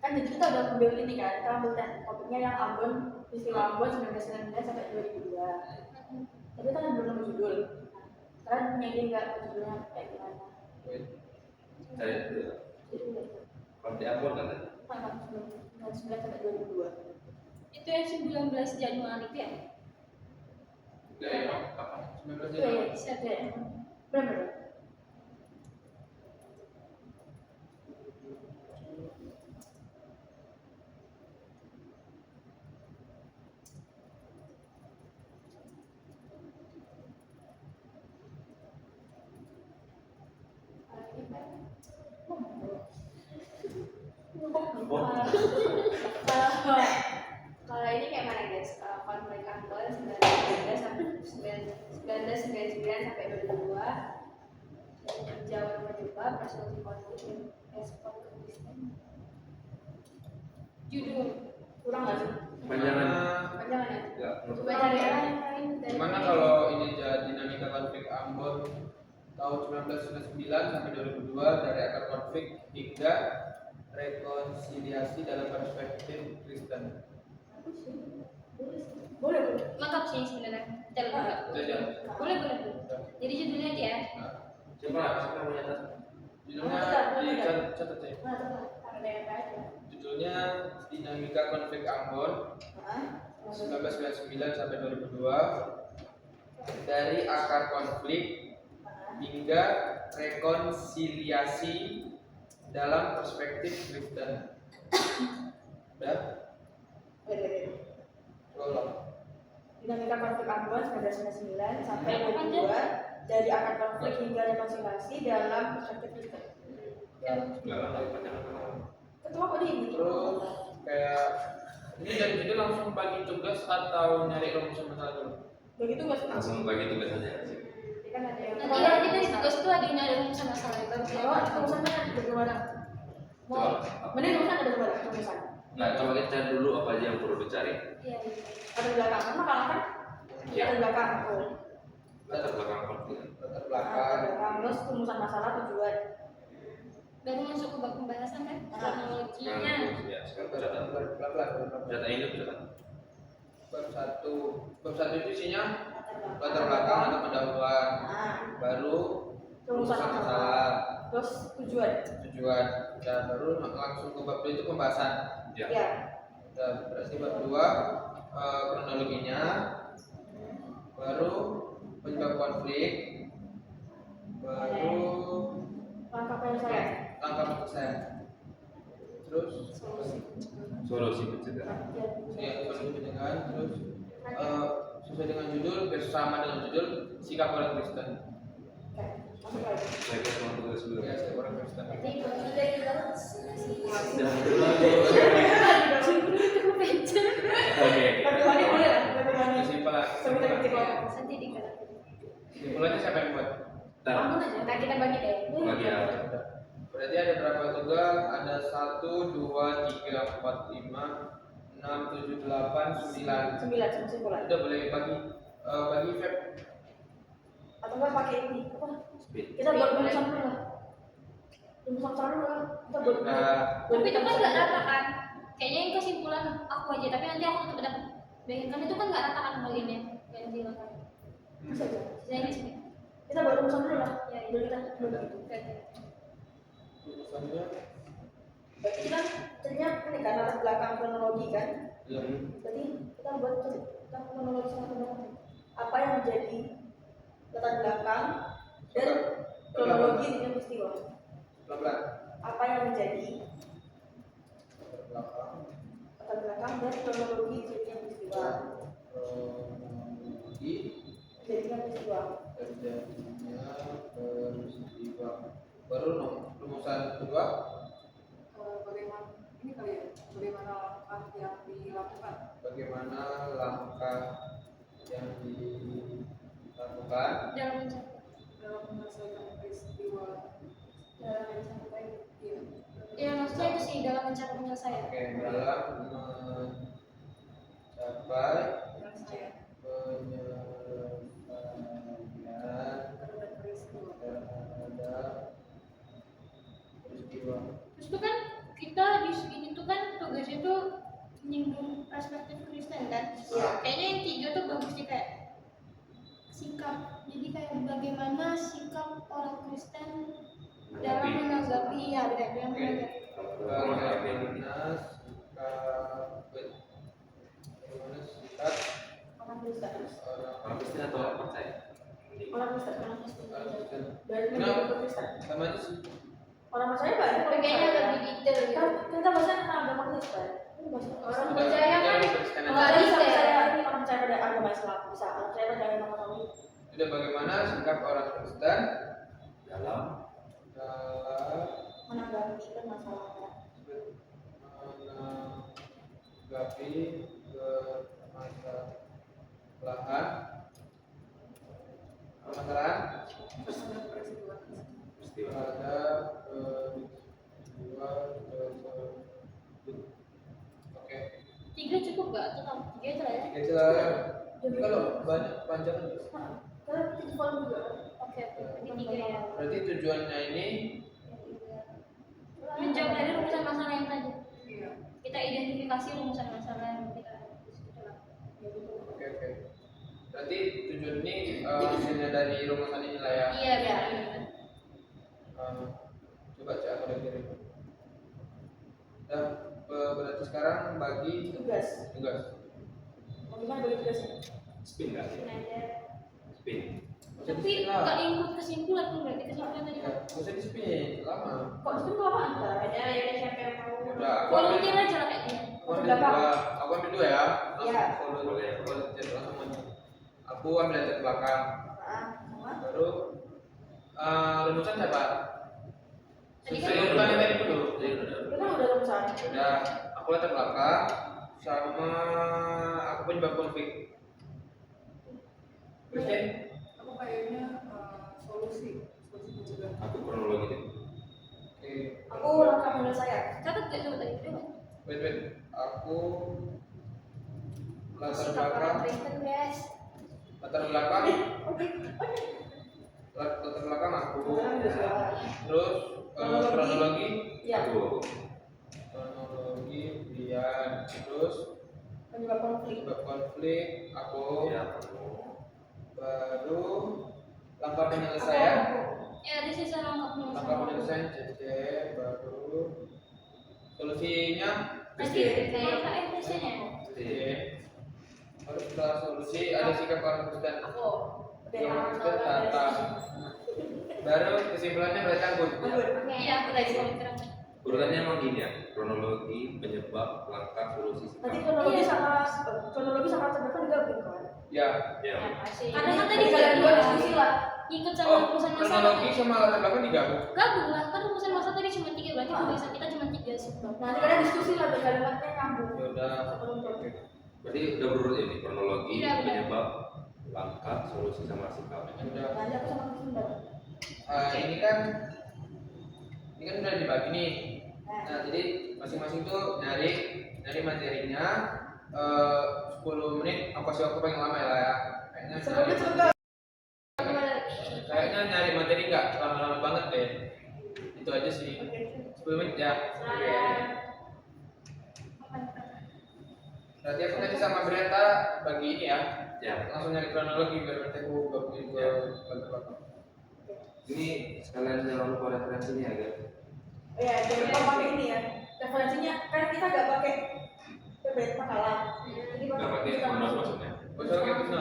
Kan jadi kita udah ambil ini kan, kita ambil topiknya yang Ambon, peristiwa Ambon 1999 sampai 2002. Tapi kan belum nemu judul. Kalian punya ide nggak judulnya kayak gimana? Saya kalau di Ambon kan tadi. 1999 sampai 2002. Itu yang 19 Januari itu ya? Enggak ya, kapan? 19 Januari. Iya, benar. Kalau ini kayak mana guys? Konflik Ambon 1999 sampai 2002. Jauh penyebab resolusi konflik ekspor ke Kristen. Judul Kurang nggak sih? Panjangan. Panjangan ya? Enggak. Coba cari yang lain. Gimana kalau ini dinamika konflik Ambon tahun 1999 sampai 2002 dari akar konflik hingga rekonsiliasi dalam perspektif Kristen. Boleh. lengkap sih sebenarnya. Boleh. Jadi judulnya dia. Coba kita punya tas. Judulnya catat ya. Judulnya dinamika konflik Ambon 1999 sampai 2002 dari akar konflik hingga rekonsiliasi dalam perspektif Kristen. Udah? Tolong. Dinamika konflik Ambon 1999 sampai 2002 dari akar konflik hingga rekonsiliasi dalam perspektif Kristen. Ketua kok di Terus kayak ini dari judul langsung bagi tugas atau nyari rumusan masalah dulu? begitu nggak sih? Langsung bagi tugas aja. Kan ada yang Nanti dari tugas itu ada yang ada rumusan masalah itu. rumusannya ada bagaimana? Mau mending rumusan ada bagaimana rumusan? Nah, coba kita cari dulu apa aja yang perlu dicari. Iya. Ada belakang kan? Iya. Ada belakang. Latar belakang konflik. Latar Ada belakang. belakang terus rumusan masalah tujuan. Baru masuk ke bab pembahasan kan? Kronologinya. Ya, sekarang catat. Pelan-pelan. Data ini catat. Bab satu itu isinya latar belakang atau pendahuluan, baru Rumusan masalah, terus tujuan. dan baru langsung ke bab 2 itu pembahasan. Ya. Ya. Dan berarti bab 2 kronologinya, baru penyebab konflik, baru Langkah penyelesaian. langkah penyelesaian, terus Solusi pencegahan. ya solusi pencegahan, terus sesuai dengan judul, bersama dengan judul sikap orang Kristen. Masuk lagi. Saya kira teman tugas dulu. Ya, sikap orang Kristen. Jadi sudah ibarat Oke. Bagaimana boleh lah. Bagaimana? Kesimpulan. Sampai titik nanti dikata. Kesimpulannya siapa yang buat? Ampun aja. Nah kita bagi deh. Bagi apa? Berarti ada berapa tugas? Ada 1, 2, 3, 4, 5, 6, 7, 8, 9. 9 kesimpulan. Udah boleh bagi Feb. Atau enggak pakai ini apa? Speed. Kita buat rumusan dulu lah. Rumusan dulu lah. Kita buat. Tapi itu kan nggak rata kan? Kayaknya yang kesimpulan aku aja, tapi nanti aku tetap dapat. Bayangkan itu kan nggak rata kan bagiannya yang dilakukan. Bisa aja. Jadi sini. Kita buat rumusan dulu lah. Ya, Dulu kita dulu gitu. Rumusannya. Berarti kan ternyata ini kan latar belakang kronologi kan. Iya. Berarti kita buat kita kronologi sama belakang. Apa yang menjadi latar belakang dan kronologi dengan peristiwa? Pelan-pelan. Apa yang menjadi Belakang. latar belakang dan kronologi dengan peristiwa? Kronologi Jadinya peristiwa. terjadinya peristiwa. Baru rumusan kedua. Bagaimana ini kali ya, bagaimana langkah yang dilakukan? Bagaimana langkah yang dilakukan Dalam menyelesaikan peristiwa. Dalam mencapai Iya. Ya maksudnya itu sih dalam mencari penyelesaian. Oke, dalam mencapai Penyelesaian penyelesaian terhadap peristiwa. terhadap peristiwa. Terus itu kan kita di sini tuh kan sikap orang Kristen dalam menanggapi dalam menanggapi Bagaimana sikap Orang Kristen. Orang Kristen atau orang percaya? Orang Kristen. Orang Kristen. orang Kristen? Dari Kenapa? negara Kristen. Sama aja sih. Orang percaya banyak. tapi kayaknya lebih detail gitu. Kan kita bahasnya tentang agama Kristen. Ini bahasa Orang Udah, percaya kan dari Kristen aja. Orang bisa percaya ini orang percaya pada agama Islam bisa. Orang percaya pada agama Katolik. Sudah bagaimana sikap orang Kristen Dalam dalam Menanggapi masalahnya. menanggapi permasalahan Terhadap peristiwa. peristiwa. terhadap peristiwa tersebut. Oke, 3 cukup gak? Atau 3 itu lah ya? kita jadi kalau banyak panjang Karena kita follow juga. Oke, ini 3 ya. berarti tujuannya ini Menjawab dari rumusan masalah yang tadi. Iya. Kita identifikasi rumusan masalah yang kita oke. Berarti tujuan ini hasilnya dari rumusan ini lah ya. Iya, benar. Coba cek aku dari. Nah, berarti sekarang bagi Tugas. tugas. Bagaimana bagi tugasnya? Spin nggak sih? Spin. Tapi nggak ikut kesimpulan tuh berarti kesimpulan tadi Ya, kan? nggak usah di spin, lama. Kok itu apa anda? Ada yang siapa yang mau? Udah, aku Volunteer aja lah kayaknya. ambil dua, aku ambil dua ya. Iya. Volunteer langsung aja. Aku ambil dari belakang. Sama. Baru rumusan siapa? Tadi kan Saya ulangi tadi dulu. Itu kan udah rumusan. Udah, aku latar belakang sama aku penyebab konflik. Kristen, Aku kayaknya solusi pencegahan. Aku kronologi deh. oke. Aku langkah penyelesaian. catat gak coba tadi? Coba. Wait. Aku latar Sikap orang belakang, Kristen guys. latar belakang aku. Terus kronologi, Iya. Aku. kronologi Brian. Terus Penyebab konflik. penyebab konflik aku. Ya, kamu. Baru langkah penyelesaian. Ya, di sisa Langkah lengkap penyelesaian CC. Baru solusinya tadi kayak KFC-nya. C. Baru setelah solusi ada sikap orang Kristen. Aku. Orang Kristen tata. Baru kesimpulannya berarti anggun. Iya, aku tadi volunteer. Urutannya emang gini ya, kronologi, penyebab, langkah, solusi. Nanti sikap. kronologi Iya. sama terdekat digabung kan? Ya. Ya. Karena kan tadi kalian dua diskusi lah. ikut sama Oh, rumusan masalah. kronologi sama latar belakang digabung. Gabung lah, kan rumusan masalah tadi cuma 3 berarti pembahasan kita cuma 3 sih. Nanti kalian diskusi lah biar kalimatnya nyambung. Ya udah. Oke. Berarti udah berurut ya nih, kronologi, Iya, udah. penyebab, langkah, solusi sama sikap. Ya udah. Nanti aku sama Kristen baru. Ini kan udah dibagi nih. Nah, jadi masing-masing tuh nyari materinya 10 menit. Aku kasih waktu paling lama ya lah ya. Kayaknya nyari materi nggak lama-lama banget deh. Itu aja sih. 10 menit ya. Berarti aku nanti sama Brenta bagi ini ya. Ya. Langsung nyari kronologi biar nanti aku gabungin ke belakang. Ini sekalian jangan lupa referensinya ya guys. Oh ya, jangan lupa pakai ini ya. Referensinya kan kita nggak pakai PPT makalah. Jadi Nggak pakai kita footnote maksudnya. Bosan kayak gitu.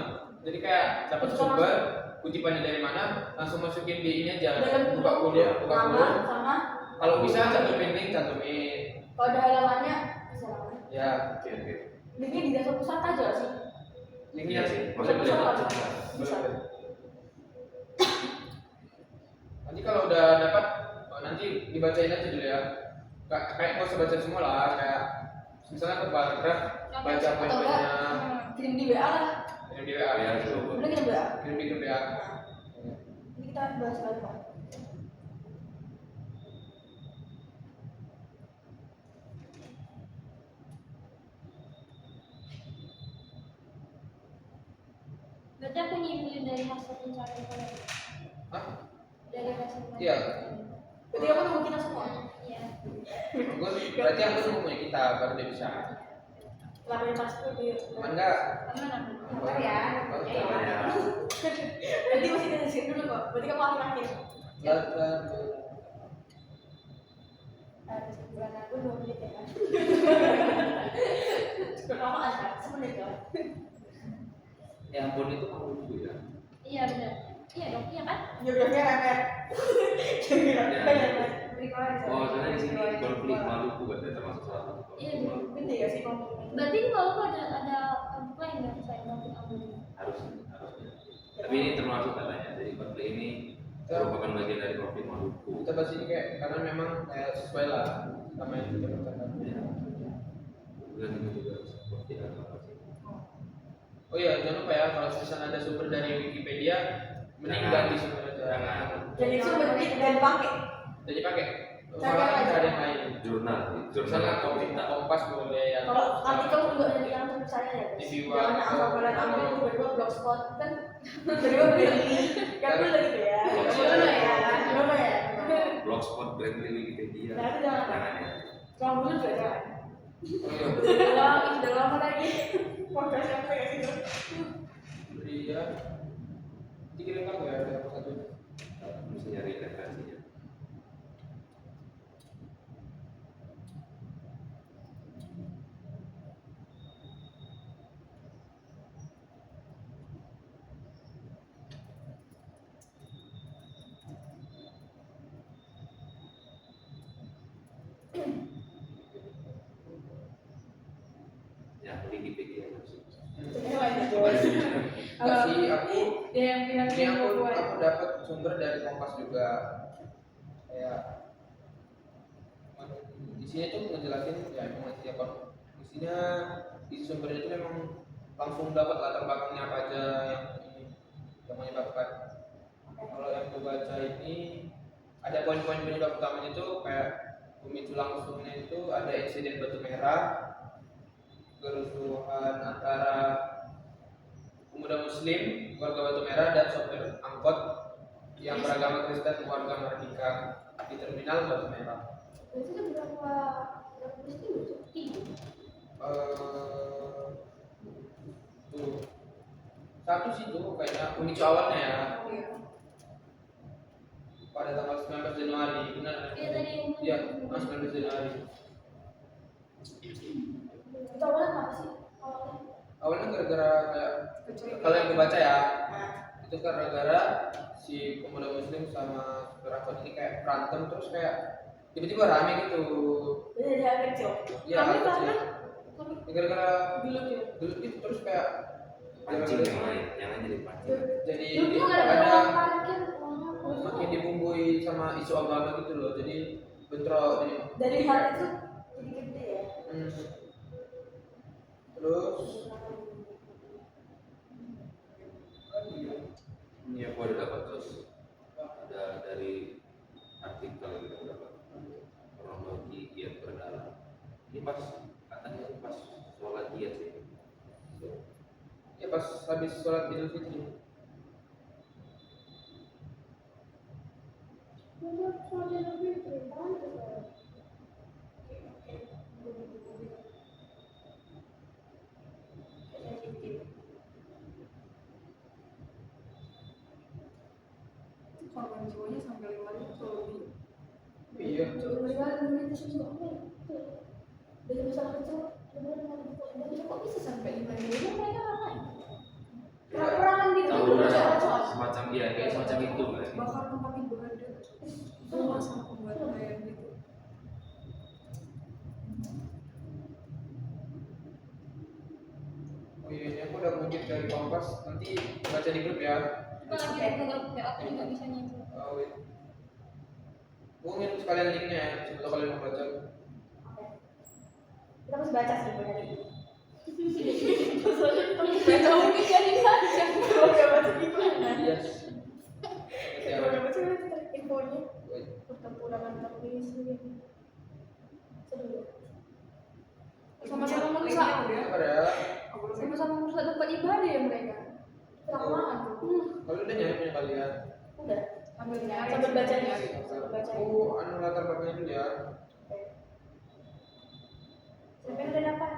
Jadi kayak dapat sumber, kutipannya dari mana, langsung masukin di ini aja. Dalam Buka kuliah, nama buka kuliah. sama Kalau bisa cantumin link, cantumin. kalau ada halamannya bisa halamannya. Ya, Oke. Linknya di dasar pusat aja sih. linknya sih. Maksudnya Bisa, belajar. bisa. Nanti kalau udah dapat, nanti dibacain aja dulu ya. Kayak nggak usah baca semua lah, kayak misalnya ke paragraf, baca Atau poin-poinnya, enggak kirim di WA lah. kirim di WA, Ya, coba. Udah kirim WA. kirim di grup WA. Ini kita bahas lagi Pak. Berarti aku nyimpulin dari hasil pencarian kalian. Hah? Dari hasil pencarian. Iya. Berarti aku nunggu kita semua. Iya. Berarti aku tuh punya kita, baru dia bisa. Selama pas itu di Aman nggak? Aman. Sabar ya. Bagus, Ya, aman ya. Nanti masih disisir dulu kok. Berarti kamu akhir-akhir. Kesimpulan aku 2 menit ya kan. Kamu ada 1 menit ya. Ya ampun itu kamu dulu ya. Iya benar. Iya dong, iya kan? Geografia remet. Geografia remet. Oh, soalnya di sini konflik Maluku ada termasuk salah satu. Iya, Maluku. Beda ya sih kamu. Berarti di Maluku ada konflik lain nggak selain konflik Ambon? Harusnya. Tapi ini termasuk katanya. Jadi konflik ini merupakan bagian dari konflik Maluku. Kita bahas ini kayak karena memang kayak sesuai lah sama yang kita bicarakan. Ya. Bulan ini juga seperti apa sih? Oh iya, jangan lupa ya kalau misalnya ada sumber dari Wikipedia, mending Jangan. ganti sumber aja. Jangan. Jadi itu berarti dan pakai. Jadi pakai. Cari Soalnya kan aja. ada yang lain. Jurnal Misalnya atau Kompas boleh ya. Kalau artikel juga dari yang terpercaya ya. TV Jangan One. asal kalian ambil tiba-tiba blogspot kan tiba-tiba beli. Kan dulu gitu ya. Dulu ya. Dulu ya. blogspot Brandly Wikipedia. Nah itu jangan. Jangan ya. Jangan dulu juga jangan. Oh iya. Udah lama lagi. Podcast siapa ya sih? Iya. Dikirim aku ya ada apa satu. Mesti nyari referensinya. Ya, Wikipedia maksudnya. Enggak sih, aku Dia yang bilang ini aku dapat sumber dari Kompas juga. Kayak di sini tuh ngejelasin ya emang setiap isinya di sumber itu memang langsung dapat latar belakangnya apa aja yang menyebabkan. Kalau yang aku baca ini ada poin-poin penyebab utamanya itu kayak pemicu langsungnya itu ada insiden batu merah, kerusuhan antara pemuda muslim warga Batu Merah dan sopir angkot yang beragama Kristen warga Mardika di terminal Batu Merah. Itu kan berapa peristiwa tuh? 3. Tuh satu sih tuh kayaknya pemicu awalnya ya pada tanggal 19 Januari benar? Iya tadi yang Iya, 19 Januari. Itu awalnya apa sih? Awalnya. Awalnya gara-gara kayak kalau yang gue baca ya Nah, itu gara-gara si pemuda muslim sama supir angkot ini kayak berantem terus kayak tiba-tiba rame gitu. itu dari hal kecil. Iya, Tapi hal karena kecil. Ya, gara-gara dulu tuh. dulu itu terus kayak Pancing yang lain jadi pancing. jadi Dulu tuh ada ada parkir. makin dibumbui sama isu agama gitu loh, jadi bentrok jadi Dari hal itu jadi gede ya. hmm. Terus Ini aku ada dapat terus ada dari artikel gitu dapat kronologi giat berdalam. Ini pas katanya pas sholat giat sih. ya pas habis sholat Idul Fitri. Korban jiwanya sampai 5.000 atau lebih. Iya. Dari masalah kecil, kok bisa sampai 5.000? Mereka ngapain? Perang-perangan gitu, Tawuran cowok-cowok. semacam dia kayak semacam itu kan. Bakar tempat ibadah. Itu masalah pembuat kayak gitu. Oh iya, ini aku udah ngutip dari Kompas, nanti baca di grup ya. Kalau lagi ada grup ya aku juga bisa nyimpul. Oh, wait. Gue ngirim sekalian linknya ya, sebelum kalian mau baca. Kita harus baca sih banyak ini. Baca mungkin jadi baca. Kalau nggak baca gimana? Yes. Ya, Kalau nggak baca kita infonya. wait. Pertempuran antar Muslim. Sedih. Sama-sama Iya. merusak. Sabar ya. Sama-sama merusak tempat ibadah ya mereka. Kelamaan tuh. Kalau udah nyari punya kalian. Udah. Sambil nyari. Sambil baca nih. nyari. Sambil baca. Aku anu latar belakangnya dulu ya. Sampai udah dapat.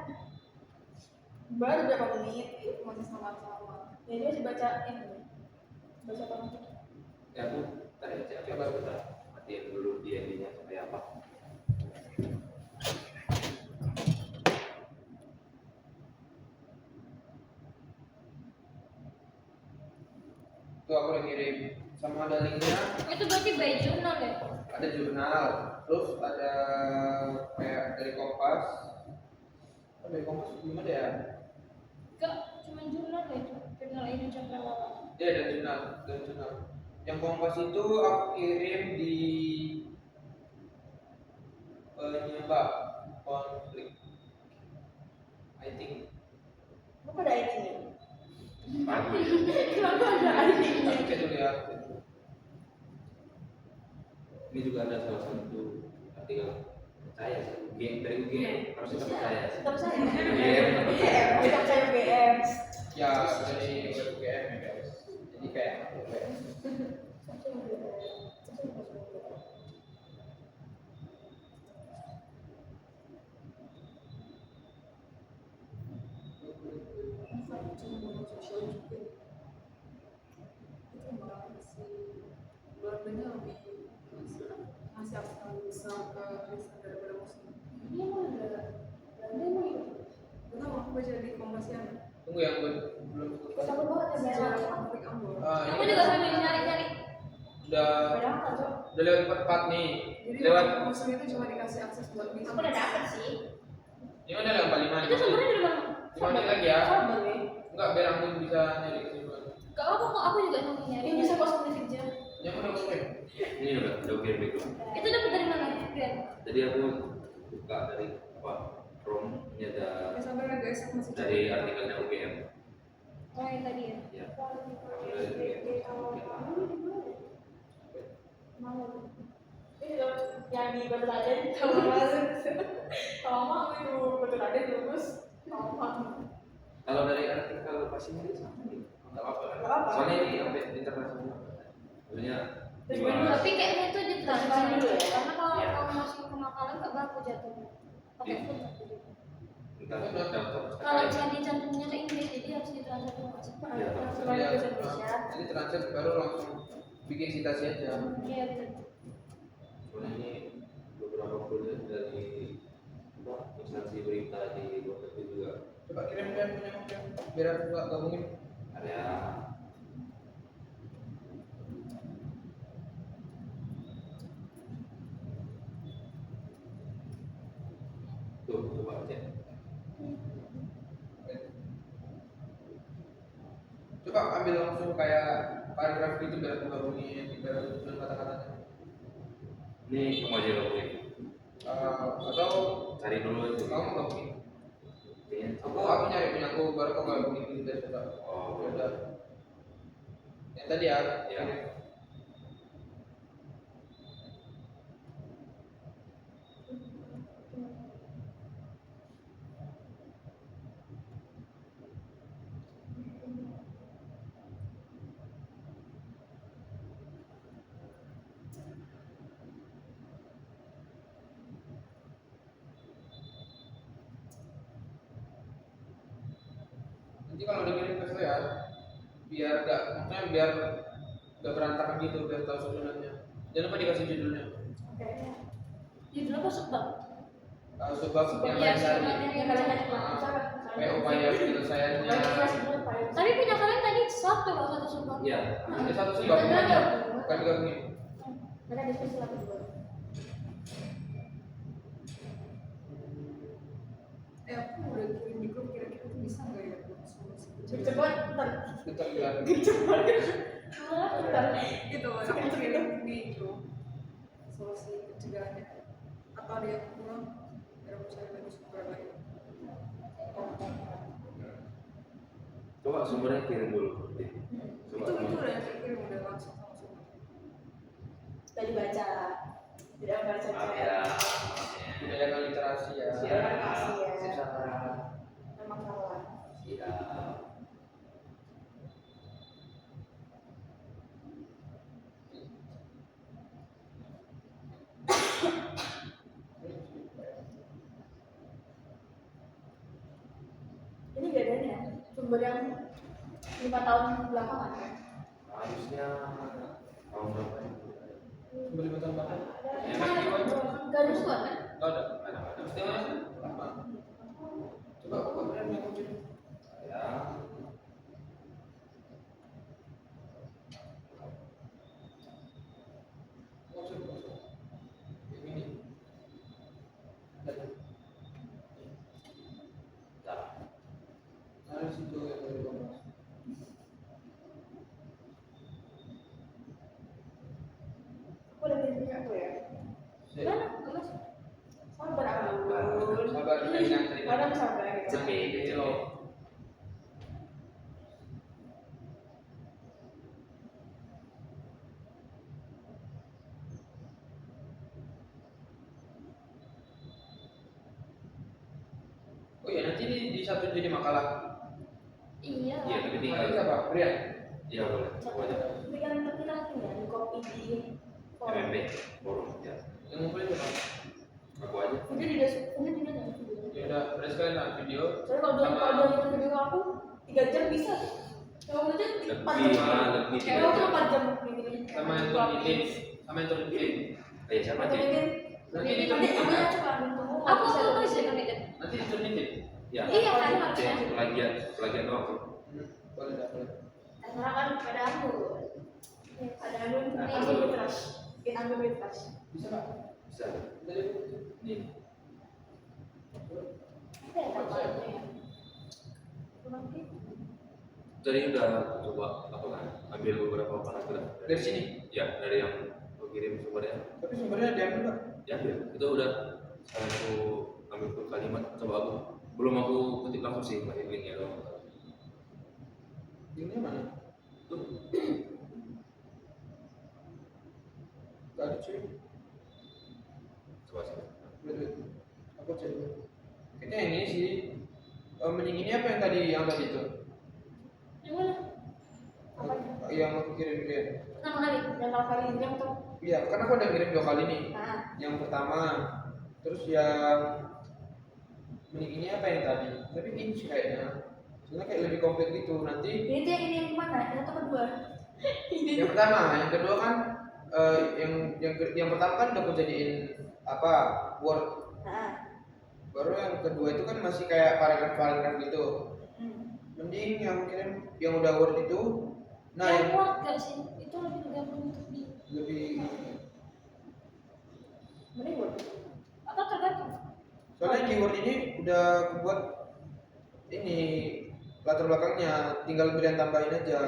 baru berapa menit Masih sama-sama. ya dia masih baca ini baca apa nanti Ya aku tadi aja kita matiin dulu dia ininya supaya apa. Tuh aku udah kirim. Sama ada linknya, Itu berarti by jurnal ya? ada jurnal, terus ada kayak dari Kompas. Oh, dari Kompas belum ada ya? Enggak, cuma jurnal ya itu. Jurnal Indonesia Perawatan. Dia ada jurnal, ada jurnal. Yang Kompas itu aku kirim di penyebab konflik. I think. kok ada IT-nya Bagus. kenapa ada IT-nya Aku cek dulu ya. Ini juga ada salah satu artikel percaya sih. Dari UGM harus kita percaya sih. tetap saya UGM UGM tetap saya UGM Ya dari UGM ya guys. Jadi kayak UGM. Sosial juga. Itu malah si Belandanya lebih ngasih aksen besar ke Kristen daripada Muslim. dia mau ada Belanda mau itu Betul, aku baca di Kompas yang Tunggu yang belum selesai. sama banget ya sejarah Belanda konflik Ambon. Aku juga sambil nyari-nyari. Udah beda kan Cok? udah lewat 4 nih. Jadi Lewat Muslim itu cuma dikasih akses buat bisnis. aku udah dapet sih ini udah lewat 45 Itu sumbernya dari mana? 5 menit lagi ya. sabar ya Enggak biar aku bisa nyari kesimpulan. Gak apa kok, aku juga sambil nyari. ini bisa kosong di kerja Yang udah mulai. Ini udah kirim itu. Itu dapat dari mana? Biar. Jadi aku buka dari apa? Chrome ini ada Ya sabar ya guys, aku masih dari artikelnya UGM. Oh yang tadi ya. Ya. Dari UGM. mau ini loh yang di Batu Raden kalau mau itu Batu Raden lulus mau Kalau dari artikel pasien ini sama nih. Enggak apa-apa. Nggak apa-apa. Soalnya ini sampai internasional. Maksudnya Terus dibahas. Tapi kayaknya itu ditransfer Dulu ya? karena kalau Iya. kamu masuk ke makalan gak baku jatuhnya. Pakai Iya. food. Entah daftar Kalau misalnya dicantumnya ke Inggris jadi harus ditransfer ke masuk. Iya. semuanya bahasa Indonesia Jadi transit baru langsung bikin citasi aja. Iya betul. Soalnya ini beberapa project dari apa, instansi berita di luar negeri juga Coba kirim punya punya biar aku nggak gabungin. ada. Tuh, coba cek. Coba ambil langsung kayak paragraf gitu biar aku gabungin biar aku susun kata-katanya. Ini kamu aja gabungin. Atau Cari dulu itu. kamu gabungin. Ini Aku nyari punya aku baru aku gabungin gitu biar coba. Oh, Ya udah. Yang tadi ya. Ya. Nanti kalau udah kirim ke saya biar gak maksudnya biar gak berantakan gitu biar tahu susunannya. Jangan lupa dikasih judulnya. oke Judul apa sebab? Sebab yang Iya, lain sebab tadi. yang ya kalian nggak cuma Kayak upaya penyelesaiannya. lagi masih belum Pak. Tapi punya kalian tadi satu loh satu sebab. Iya. Ada satu sebab namanya. Bukan digabungin. mereka diskusi lagi dulu Aku udah kirim di grup, kira-kira itu bisa nggak ya buat solusi cepat ntar Bentar biar. ntar gitu loh, aku kirim di grup solusi pencegahannya atau ada yang kurang biar aku cari lagi sumber lain. Coba sumbernya kirim dulu. Coba Itu udah yang kirim udah langsung sama sumber. tadi baca tidak baca Maaf chat ya. Menjaga literasi ya. Siap. Makasih ya. Sip Sandra. memang salah Siap. ini gak ada sumber yang 5 tahun belakangan kan? Harusnya tahun berapa ya? 5 tahun belakang. Gak ada suara kan? Enggak ada. Mesti mana? Apa? Coba aku beneran yang kunci. Ya. Maksud. Ini. Ada. Nah, Ada situ yang dari Kompas. Aku udah punya aku ya. Mana? Mas? Sabar aku. Sabar, tenang, tenang. Kadang sabar. Cepet, cepet. Oh iya, nanti di satu jadi makalah. Iya. Iya, tapi Nanti tinggal. siapa? Brian. Iya boleh. Aku aja. Tapi yang penting kan ya di kopi di forum. MMB forum ya. Yang ngumpulin siapa? Aku aja. Mungkin di deskripsi di mana? Ya udah, udah sekalian lah video. Soalnya kalau dia nonton video aku 3 jam bisa. Kalau aja 4 Lebih jam. malah lebih Kalau aku 4 jam Sama yang turun tim. Sama yang turun tim. Eh siapa Atau sih? mungkin Nanti nanti diturunin tim namanya kan? coba tunggu. Aku bisa connected. Nanti diturunin tim. Ya. Iya kan harusnya. Pelagian doang. Boleh dah, boleh. Terserah kan pada aku. Ada aku trust. Kita ambil trust. Bisa Pak? Bisa. Dari Nih. Apa ya tampaknya ya? Tadi udah coba apa kan? Ambil beberapa paragraf dari sini. Ya dari yang aku kirim sumbernya. Tapi sumbernya diambil Pak. Diambil. Itu udah sekarang aku ambil tuh kalimat. Coba aku belum aku ketik langsung sih masih linknya doang. Linknya mana? Tuh. Gak ada cuy. Coba sih. Wait. Aku cek dulu. Kayaknya ini sih. Mending ini apa yang tadi itu? Yang mana? Apa? Yang aku kirim dia. Pertama kali. Yang kalau kali ini untuk Iya, kan aku udah kirim 2 kali nih. nah Yang pertama, terus yang mending ini apa yang tadi? Tapi ini sih kayaknya. Soalnya kayak lebih komplit gitu. Nanti ini tuh yang mana? Yang kedua. yang pertama, yang kedua kan yang pertama kan udah aku jadiin apa Word. Nah. Baru yang kedua itu kan masih kayak paragraf gitu. Mending yang kirim yang udah Word itu. Nah, Yang yang kuat gak sih? Itu lebih gampang untuk di. lebih Mending buat. Atau tergantung. soalnya di Word ini udah aku buat ini latar belakangnya, tinggal berian tambahin aja.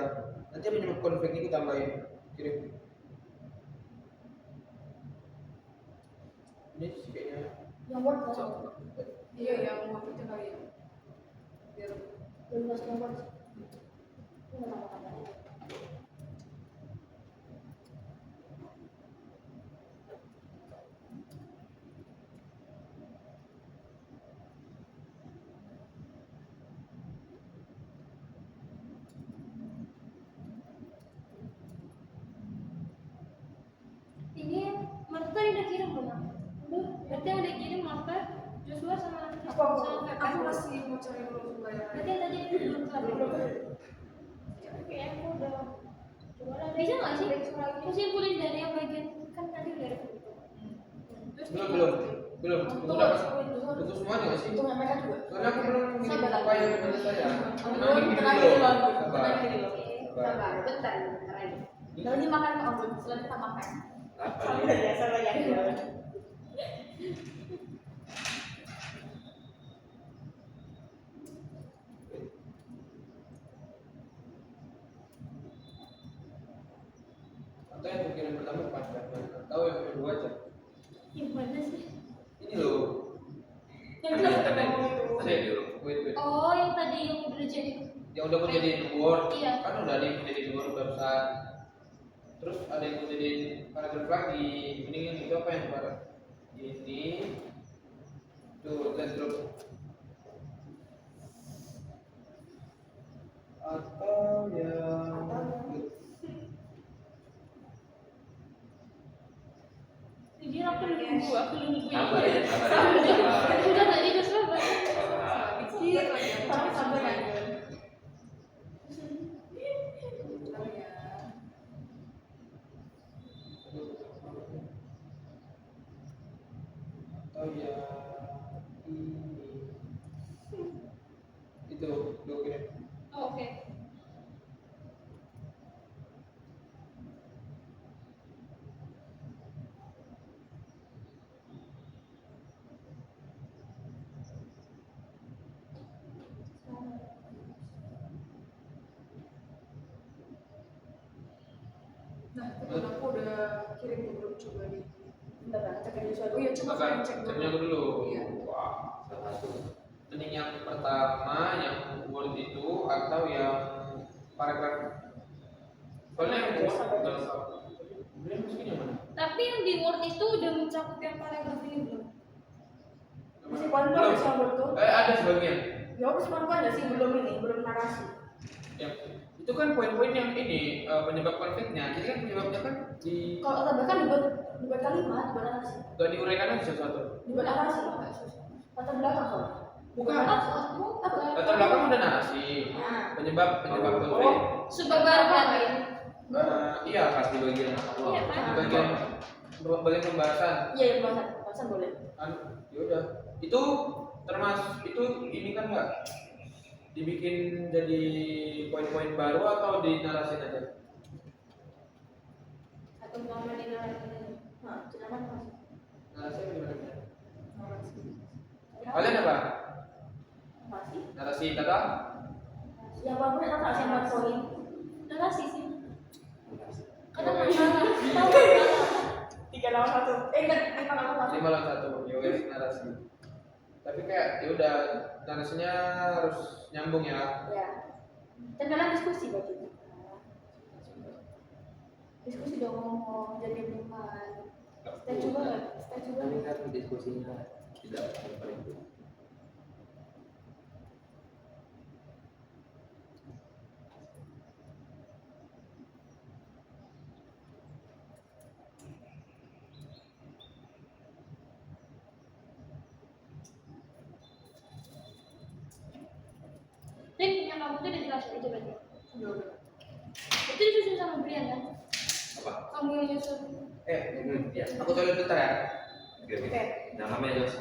Nanti penyebab konflik ini aku tambahin kirim. Ini sih kayaknya Yang Word mau. Iya, yang mau itu kali ya. Biar Belum pas yang Word. Ini nggak apa-apa. Ini Marta tadi udah kirim belum? Udah. Berarti yang udah kirim Marta, Joshua sama sama Pepe. aku masih mau cari dulu supaya Berarti yang tadi belum kelar. Kayaknya aku udah. Bisa nggak sih? Aku simpulin dari yang bagian kan tadi udah ada. Terus belum udah betul semuanya nggak sih? Itu nggak mereka juga. Soalnya aku belum ngirim Sabar. apa yang menurut saya. Ampun, tenang dulu. Sabar. Tenang dulu. Sabar, bentar. Kalau ini makan kok, Ampun. Setelah kita makan. Apa Sabar nih? ya, sabar ya. Atau yang pikiran pertama pas tahu yang kedua aja. Gimana sih? Ini loh. Yang Ada jelas ada ngomong itu. ada yang dulu. Wait. Oh, yang tadi yang udah jadi. Yang udah aku jadiin Word. Iya. Kan udah ada yang aku jadiin Word barusan. Terus ada yang aku jadiin paragraf lagi. Ini yang itu apa yang paragraf? Ini. Tuh, let's drop. Atau yang Jujur aku nunggu. Apa ya? Apa ya? Udah tadi Joshua banyak. Ah, dikit lagi. Sabar, sabar ya. Oh ya, ini itu dokumen. Oh, oke. Nah, itu aku udah kirim ke grup, coba di. Bentar, cek aja suatu. Oh iya, coba Oke, kalian cek ceknya dulu. Iya. Wah, Salah satu. ini yang pertama yang Word itu atau yang paragraf? Soalnya yang Word udah belum masukin yang mana? Tapi yang di Word itu udah mencakup yang paragraf ini belum? Masih poin-poin nggak sih yang Word tuh? Ada sebagian. Ya aku masih poin-poin nggak sih, belum narasi. Yang itu kan poin-poin yang ini penyebab konfliknya. Jadi kan penyebabnya kan Kalau kata bahkan dibuat kalimat, dibuat narasi. gak diuraikan aja sesuatu. Dibuat narasi, nggak susah. Latar belakang soalnya. Bukan. Apa? Latar belakang udah narasi. Nah. Penyebab konflik. Subbab baru berarti. Iya pasti bagian Iya, kan? bagian pembahasan. Iya, ya bahasan boleh. Kan yaudah itu termasuk itu ini kan nggak dibikin jadi poin-poin baru atau dinarasin aja? Atau nama di narasi. Nah, silakan Mas. Narasi apa gimana? narasi. Kalian apa? Narasi. Narasi kata? Yang bagus kata narasi yang buat poin. Narasi sih. Karena Iya. masalah. Tahu 3 lawan 1. Enggak, 5 lawan 1. 5 lawan 1, yaudah narasi. Tapi kayak yaudah narasinya harus nyambung ya. Ya. Dan kalian diskusi berarti. Diskusi dong ngomong, jadi bukan. Kita coba, Ini kan diskusinya tidak paling itu. Dan yang kamu tuh udah jelas itu berarti. Udah. Itu disusun sama Brian kan? Apa? Kamu yang nyusun. Ya. Aku toilet bentar ya. Oke, oke. Jangan lama ya, Jos.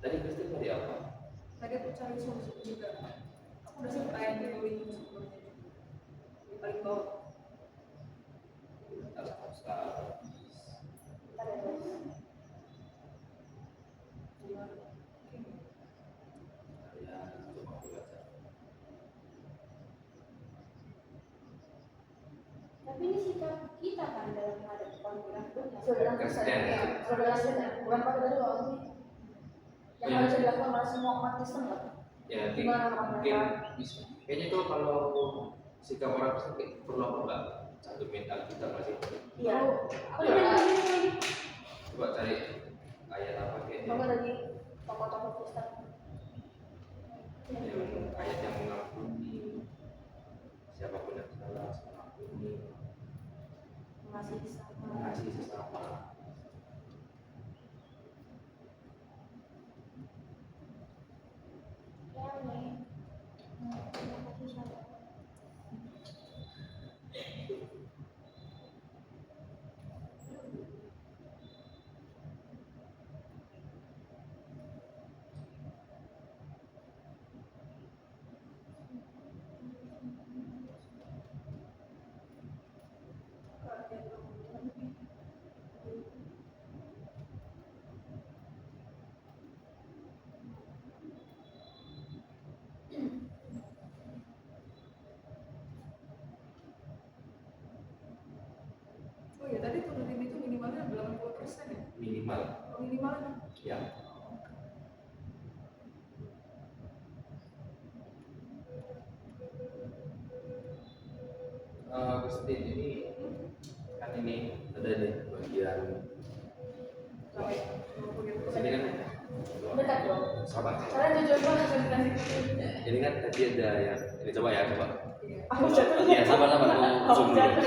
Tadi Kristen tadi apa? Tadi aku cari solusi juga. Aku udah selesai teori sebelumnya. Di paling bawah. Ya, coba aku baca. Tapi ini sikap kita kan dalam menghadapi konflik. Saudara Kristen. saudara Kristen, bukan pada dari orang ini. Yang Ya. harus dilakukan oleh semua umat Kristen lah. Ya, nanti Gimana mungkin mereka? bisa. Kayaknya tuh kalau sikap orang Kristen kayak perlu apa enggak? Cantumin Alkitab masih. Iya. Oh, iya. Coba cari ayat apa kayak Coba lagi tokoh-tokoh Kristen. ayat yang mengampuni siapapun yang salah, mengampuni, Mengasihi sama. mengasihi sesama. Oh iya, tadi turunin itu minimalnya 80% ya? Minimal. Oh, minimalnya. Ya. Kristen ini kan ini ada nih bagian Sampai 20%. sini kan Dekat dong. sabar. Kalian jujur banget presentasi. Ini kan tadi ada yang ini coba ya coba. Iya. Aku jatuh. Iya sabar sabar aku zoom dulu. jatuh.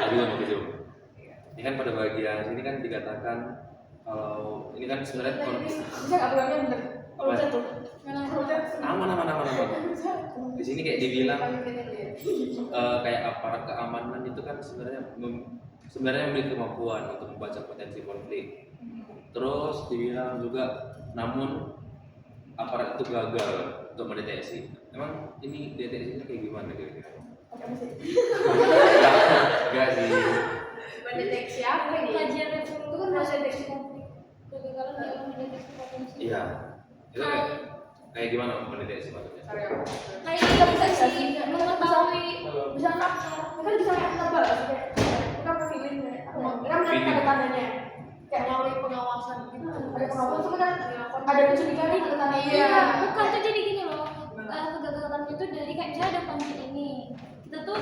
Aku mau ke zoom. Ini kan pada bagian sini kan dikatakan kalau ini kan sebenarnya Bisa nggak pulangnya bener? Kalau jatuh. Kalau jatuh. Aman. Di sini kayak dibilang kayak aparat keamanan itu kan sebenarnya memiliki kemampuan untuk membaca potensi konflik. Terus dibilang juga, namun aparat itu gagal untuk mendeteksi. Emang ini deteksinya kayak gimana kira-kira? Pakai mesin. Enggak sih. Mendeteksi apa ini? Kajian itu kan masa deteksi konflik. Kegagalan dalam mendeteksi potensi. Iya. Itu kayak gimana mendeteksi maksudnya? Karya apa? Kayak kita bisa sih mengetahui Bisa nggak? Kan bisa kayak nebak sih kayak. Kita pakai feeling ya. Kan ada tandanya. Kayak melalui pengawasan gitu. Ada pengawasan itu kan ada mencurigai ada tanda. Iya. bukan tuh jadi gini loh. Kegagalan itu dari kayak misalnya ada konflik ini. Kita tuh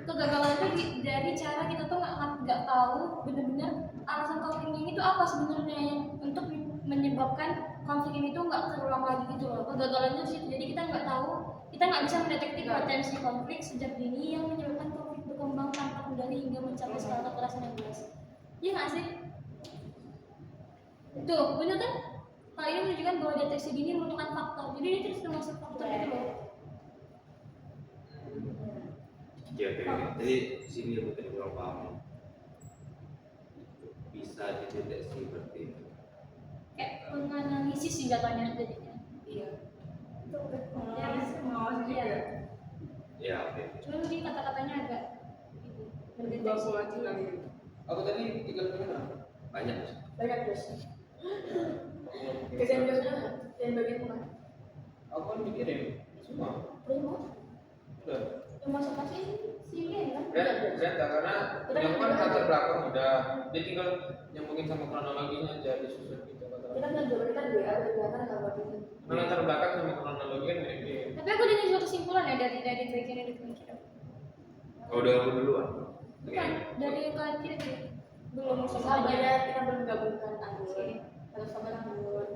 kegagalan itu dari cara kita tuh nggak tahu benar-benar alasan konflik ini tuh apa sebenarnya yang untuk menyebabkan konflik ini tuh nggak terulang lagi gitu loh. Kegagalannya di situ. Jadi kita nggak tahu, kita nggak bisa mendeteksi potensi konflik sejak dini yang menyebabkan konflik berkembang tanpa kendali hingga mencapai skala kekerasan yang jelas. Iya nggak sih? Tuh, bener kan? Hal ini menunjukkan bahwa deteksi dini merupakan faktor. Jadi dia terus termasuk faktor gitu loh. Oke. Jadi sini aku tadi kurang paham. Bisa dideteksi berarti itu. Kayak menganalisis sih jatuhnya jadinya. Iya. Itu Mengawasi juga. Ya, oke. Cuma mungkin kata-katanya agak Mendeteksi lagi kali ya. Aku tadi 3 bulan. Banyak. Banyak terus. Kesan biasanya yang bagian mana? Aku kan mikirin semua. Terus mau? Udah. Yang masuk kasih si ini kan? Saya karena yang kan latar belakang udah, dia tinggal nyambungin sama kronologinya aja disusun gitu Kita kata. kan juga kita di ada belakang kalau ini. Nah, latar belakang sama kronologi kan mirip. Tapi aku udah suatu kesimpulan ya dari bagian yang dipemikiran. Oh, udah aku duluan. Bukan, dari yang kalian kira belum Sabar sama ya, kita belum gabungkan Anggun. Harus sabar Anggun.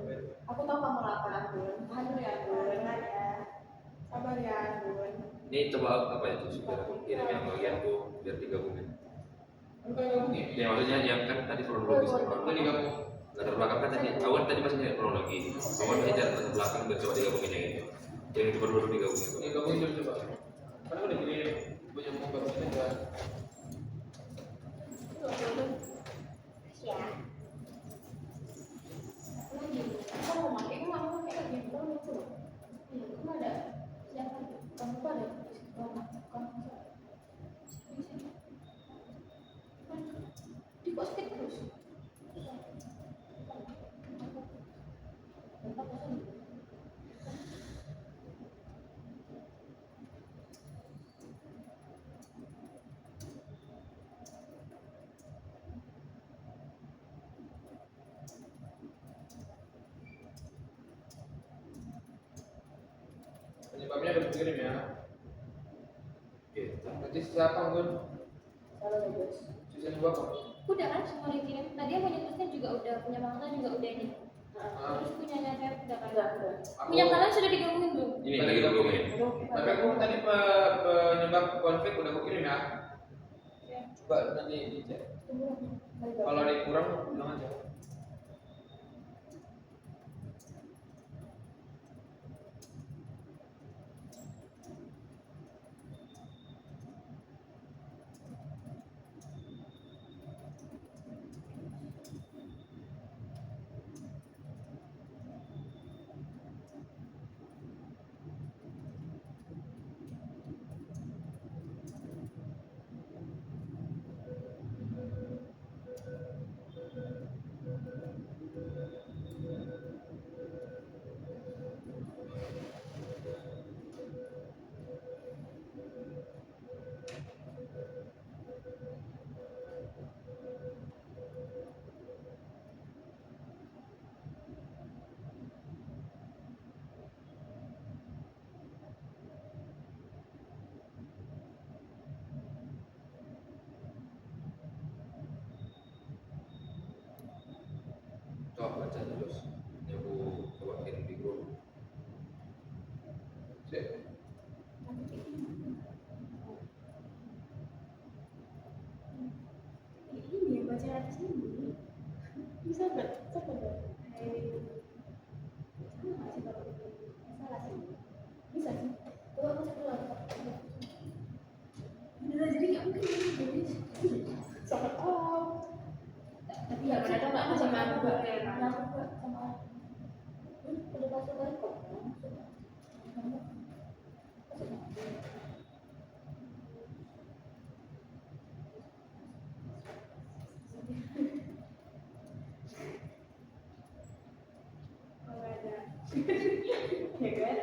Aku tahu kamu lapar Anggun. Tahan ya Anggun. Sabar ya Anggun. Ini coba apa itu biar aku kirim yang bagianku biar digabungin. Bukan gabungin. Ya maksudnya yang kan tadi kronologi sama Itu digabung. latar belakang kan tadi awal tadi masih nyari kronologi. Awal masih nyari latar belakang biar coba digabungin yang itu. Yang itu baru digabungin itu. Ini gabungin dulu coba. Karena udah kirim, gue nyambung gabungin aja. ya. Aku mau pakai, aku nggak mau pakai lagi. Kamu lucu loh. Iya, kamu ada siapa? Kamu tuh ada di kok speed terus. Penyebabnya udah dikirim ya. Oke. Nanti siapa Gun? Salah ya guys. Sisa juga apa? Udah kan semua dikirim. Tadi yang punya tulisnya juga udah, punya mangsa juga udah ini. Terus punyanya saya udah kan. Udah. Punya kalian sudah digabungin belum? Ini lagi digabungin. Tapi aku tadi penyebab konflik udah aku kirim ya. Coba nanti dicek. Kalau ada yang kurang bilang aja. Ya kan?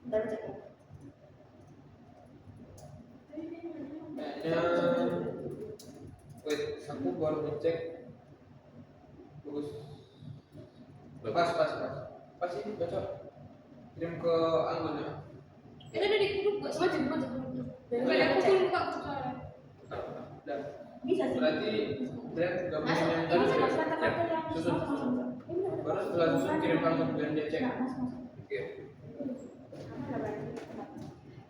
Ntar cek. Kayaknya, wait, aku baru ngecek. Bagus. Pas ini cocok. Kirim ke Anggun ya. Itu udah di grup gak sih? Coba cek dulu. Kayak aku belum buka grup soalnya. Dan Bisa sih. berarti Brand gabungin Masuk. yang Ini tadi sama ya? kata-kata yang Susun. masuk. Ini bener. Baru setelah susun kirim ke Anggun biar dia cek. Nah, masuk. Oke. Mana berarti?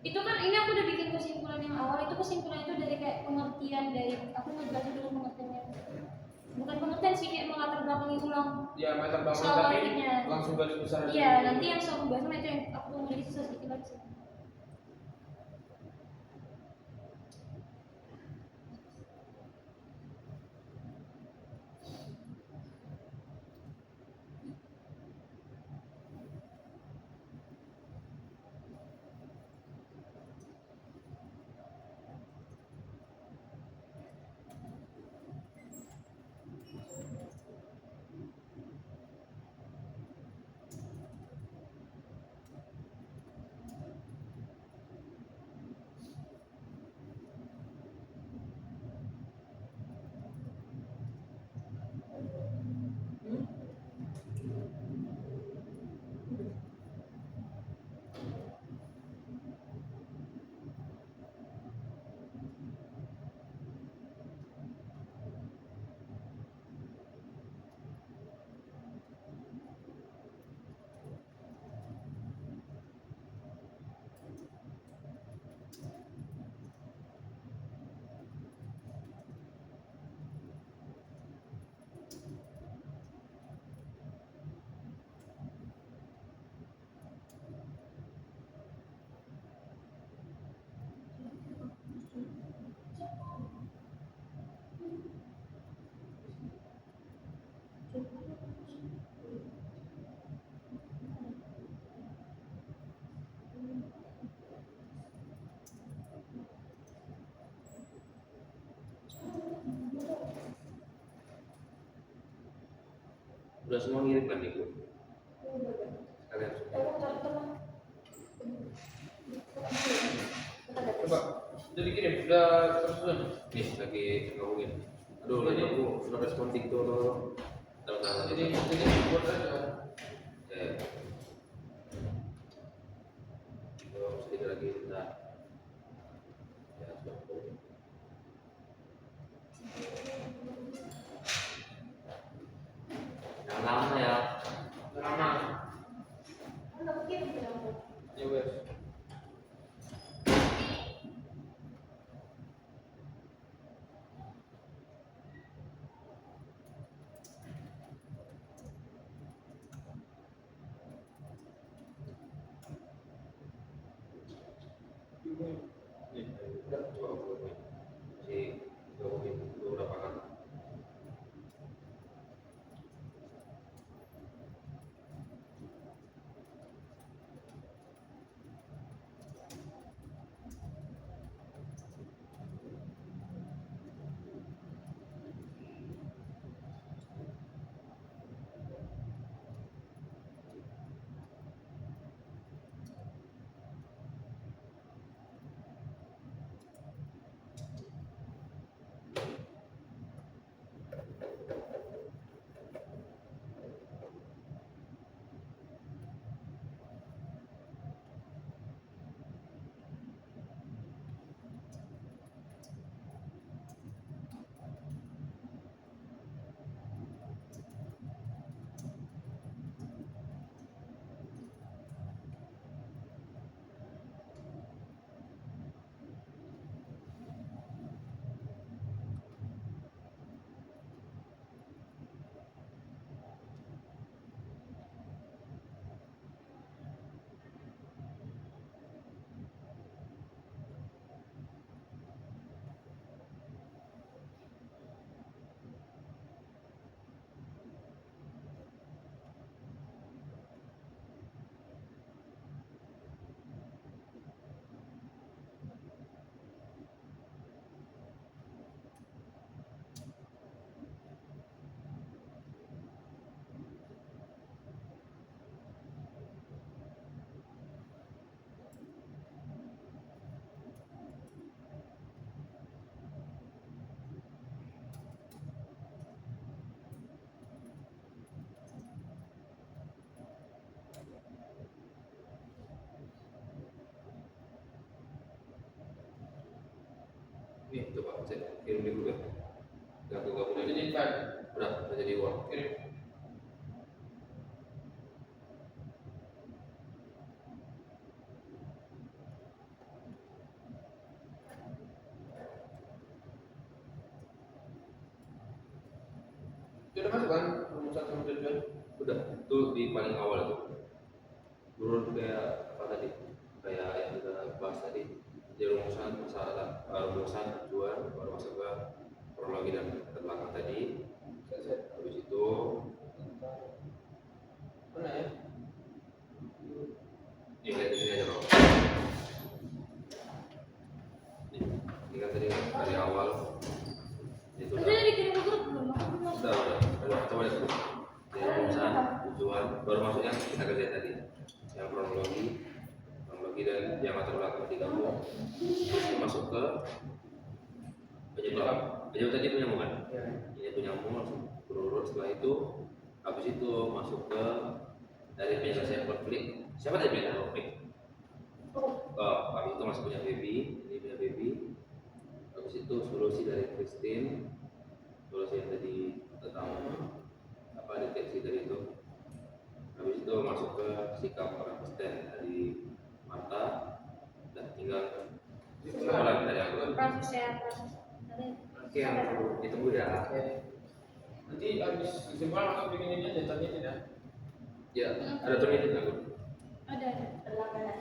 Itu kan ini aku udah bikin kesimpulan yang awal. Itu kesimpulan itu dari kayak pengertian dari aku ngejelasin dulu pengertiannya. Bukan pengertian sih, kayak melatar belakangi ulang. Ya mata bangun Soal tapi konfliknya. langsung garis besar aja. Iya, nanti yang soal pembahasan itu yang aku tulis di sisa sedikit lagi sih. Udah semua ngirim kan ibu? Kalian semua. Coba, udah dikirim, udah tersusun. Nih lagi ngomongin. Aduh, lagi aku sudah respon TikTok tuh. Jadi buat aja. Sedikit lagi kita. Ya, sudah. Jangan lama ya. Lama. Ya wes. Nih, udah coba aku masih ngomongin beberapa kali. Nih coba cek kirim di Google. Gak Udah punya. jadi file. Udah jadi uang. Kirim. Itu udah masuk kan rumusan sama tujuan? Udah, itu di paling awal itu. Turun kayak apa tadi? Kayak yang kita bahas tadi. Di rumusan masalah, rumusan tujuan, baru masuk ke kronologi dan terbelakang tadi. Selesai. Habis itu Mana ya? lihat di sini aja bro. Ini kan tadi dari awal itu Itu udah. udah dikirim ke grup belum? Aku belum masuk. Udah, coba lihat dulu. Dari rumusan, tujuan, baru masuk yang kita kerjain tadi. Yang kronologi dan yang latar belakang digabung. Terus masuk ke penyebab. Penyebab tadi penyambung kan? Ya. Ini penyambung langsung berurut. Setelah itu, habis itu masuk ke dari penyelesaian konflik. Siapa tadi penyelesaian konflik? Habis itu masuk punya baby, ini punya baby. Habis itu solusi dari Christine, solusi yang tadi tentang apa deteksi dari itu. Habis itu masuk ke sikap orang Kristen dari Marta dan tinggal apa lagi dari aku. Proses ya, proses. Oke, yang ditunggu ya. Oke. Nanti habis kesimpulan aku bikin ini aja tanya tidak? Ya, ada terminit aku. Ada. Berlangganan.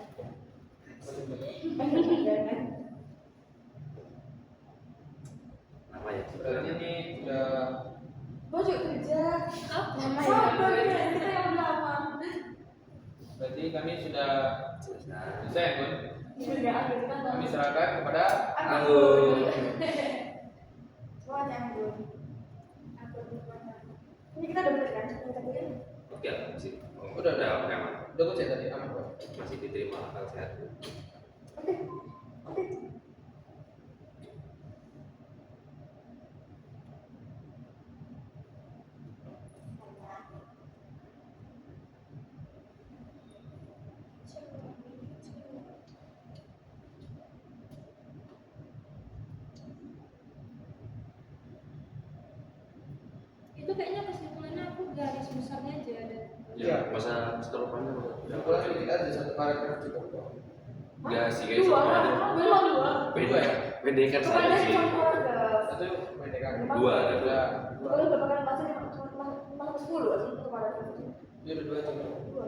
Apa ya? Berarti ini sudah Gue juga kerja. Apa? Sabar ya, kita yang lama. berarti kami sudah Selesai. selesai ya, Bun? Sudah akhir kan. Kami serahkan kepada Anggun. Semuanya Anggun. Anggun semuanya. Ini kita udah beres kan? Kita kirim. Oke, masih. Udah, oke aman. udah gue cek tadi aman kok. Masih diterima akal sehat. Oke. Oke. Itu kayaknya kesimpulannya aku garis besarnya aja ada. Iya. Masa setopannya Kesimpulan sedikit aja satu paragraf cukup kok. enggak sih guys, Dua, soalnya belum dua. beda ya. Pendekkan Kepada saja sih. cuma keluarga. Satu pendekan. Dua, ada dua. Udah Kalau berapa kali masuk cuma 10 sih untuk pada itu. Dia udah dua cukup. Dua.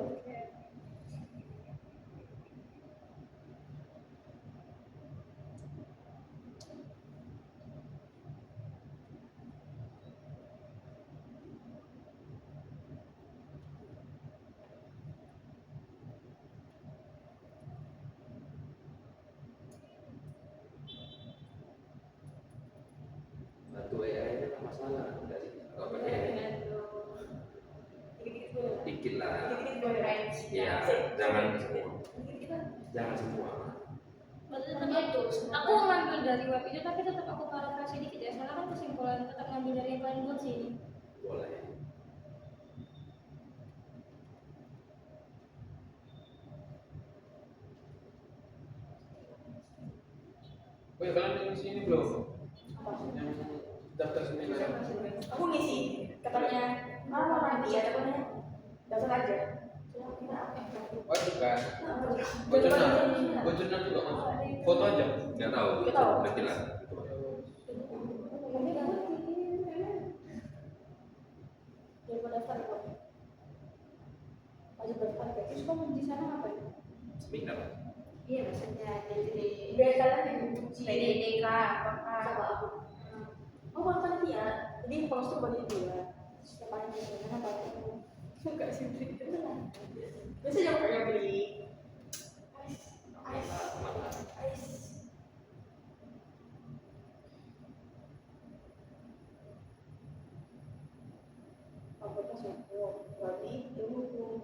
Batu ya ini masalah enggak sih? Enggak pakai Dikit-dikit boleh. dikit lah. Dikit-dikit boleh. Ya, jangan semua. Jangan semua. Maksudnya aku ngambil dari web itu tapi tetap aku parafrase dikit ya, soalnya kan kesimpulan tetap ngambil dari yang paling good sih ini. Boleh. Oh ya kalian yang sini belum? Apa? Yang daftar sendiri kan? Aku ngisi katanya mana nanti ya katanya dasar aja. Cuma kira apa yang Wajib kan? Bocornya juga mas. Foto aja. Enggak tahu. Nggak tahu. Nanti lah. Ini nggak ngerti. Dia mau daftar kok. Wajib daftar kayak. Terus kamu di sana ngapain? Seminar. Iya maksudnya jadi Biar kalian diuji. PDDK apakah Sama aku. Oh bukan panitia. Jadi polos tuh bagi dua. Setiap panitia mana apa? Enggak sih. Biasa jangan pernah beli. Apa suku? Berarti ilmu coba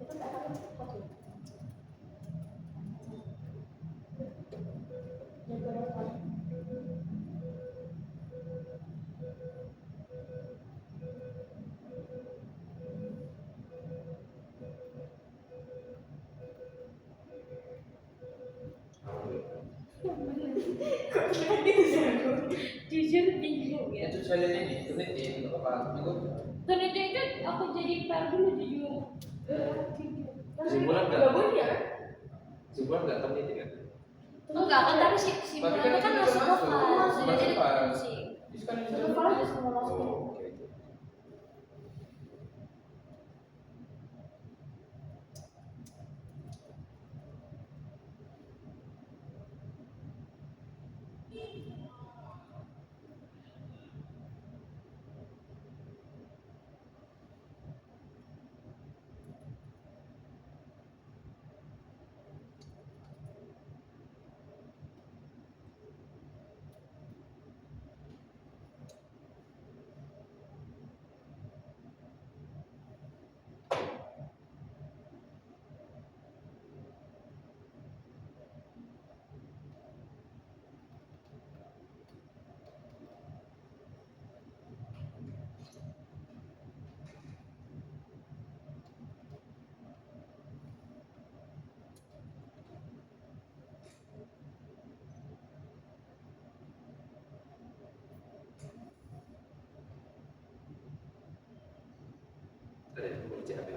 itu tak akan Jujur bingung ya. Itu saya lihat ini, itu apa? Minggu. Ternyata itu aku jadi par dulu jujur. Kesimpulan nggak? Gabung ya kan? Kesimpulan nggak peneliti kan? Enggak kan, tapi si Tapi Mulana kan itu masuk ke masuk. par, Masuk jadi par. sih. Itu kan Itu kalau ada semua masuk. Oh, oke. Ada yang mau cek apa?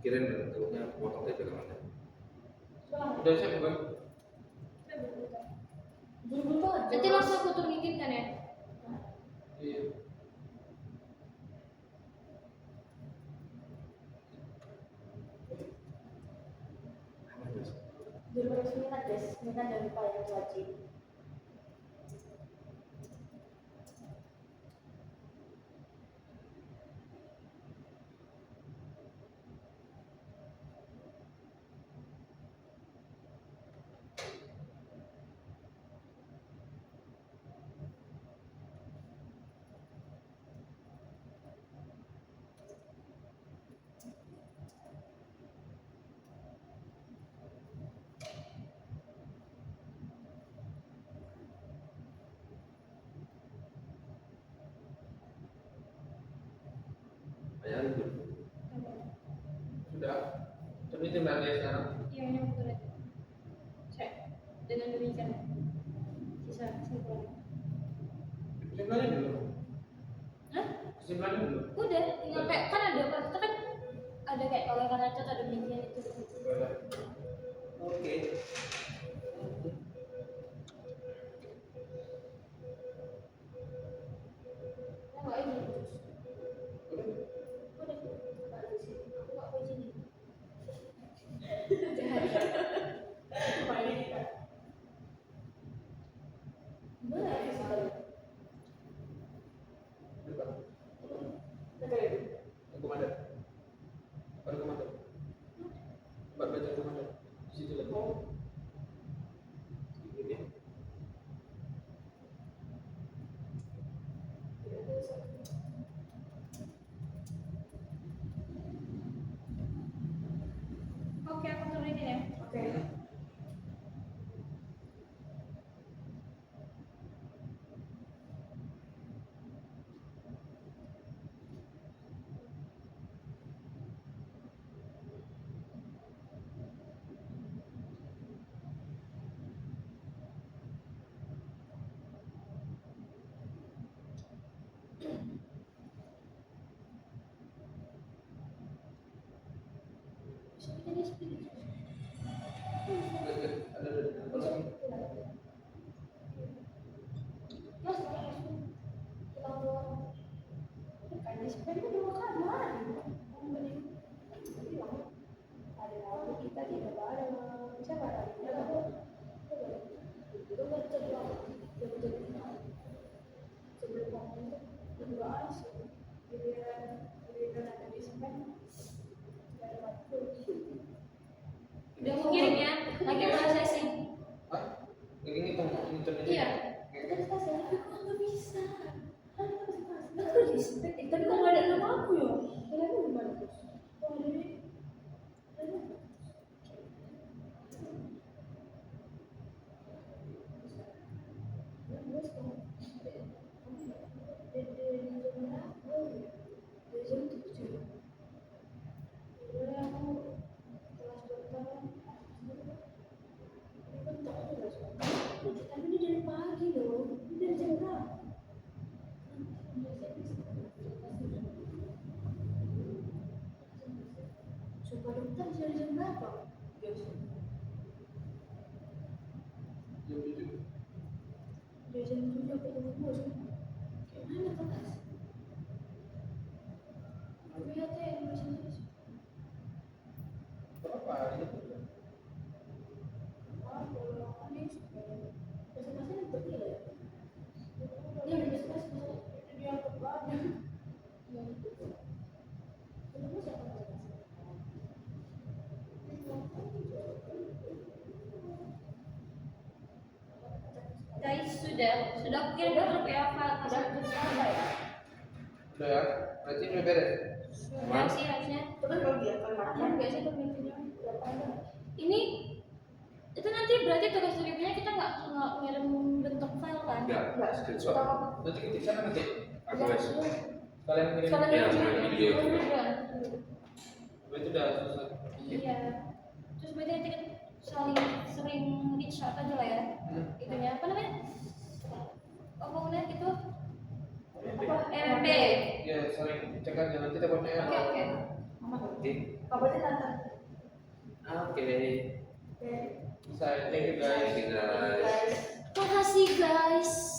Kirain bentuknya potong tadi ke mana? Udah siap bukan? Nanti langsung aku turunin kan ya. Iya. Dulu harus minat guys, minat dan lupa yang wajib. Ayah itu. Sudah. Tapi itu berarti sekarang. Iya, ini aku lihat. Cek. Dengan demikian sisa kesimpulan. Kesimpulannya dulu. Hah? Kesimpulannya dulu. Udah, tinggal kayak kan ada pas itu kan ada kayak oleh karena itu ada demikian itu. Oke. Nah, nggak ini. Udah. Udah. Nggak ada sih. Aku nggak mau izin. Kemarin kita. Gimana ya sekali? Udah. Negara itu. Yang komandan. Baru komandan. Baru belajar komandan. Di situ lagi. Ini. Oke, aku turunin ya. Oke. Jadi seperti itu. Ada lagi. Mas, kita mau kan di sebenarnya dua kamar. Ada lalu kita tidak bareng. Siapa ada? Itu kan sebelum kamu berdua aja. Giliran ada di semen. Gak ada waktu. Udah mau kirim ya, lagi processing. Hah? Lagi ngitung internet. Iya. Kita kasih aku nggak bisa. Aku di semen. Tapi kok nggak ada nama aku ya? Kalian gimana terus? Oh ada nih. 7 sampai 20 kayak mana kelas? Lihat ya yang masih Berapa? Ini tuh. Guys, sudah kira-kira grup ya apa? udah ya. Udah ya? Berarti udah beres? Sudah sih harusnya. Terus kalau dia kan nggak sih pemimpinnya? Ini itu nanti berarti tugas reviewnya kita nggak ngirim bentuk file kan? Enggak, screenshot. Nanti ketik sana nanti. Aku wes. Kalian kirim. Sekalian Iya, video. sekalian video. Berarti udah selesai. Iya. Terus berarti nanti kita saling sering reach out aja lah ya. Itunya apa namanya? Omongannya itu apa? MB. Ya, saling cek aja nanti teleponnya ya. Oke. Oke. Kabarnya tante. Oke. Saya thank you guys. Thank you guys. Makasih guys.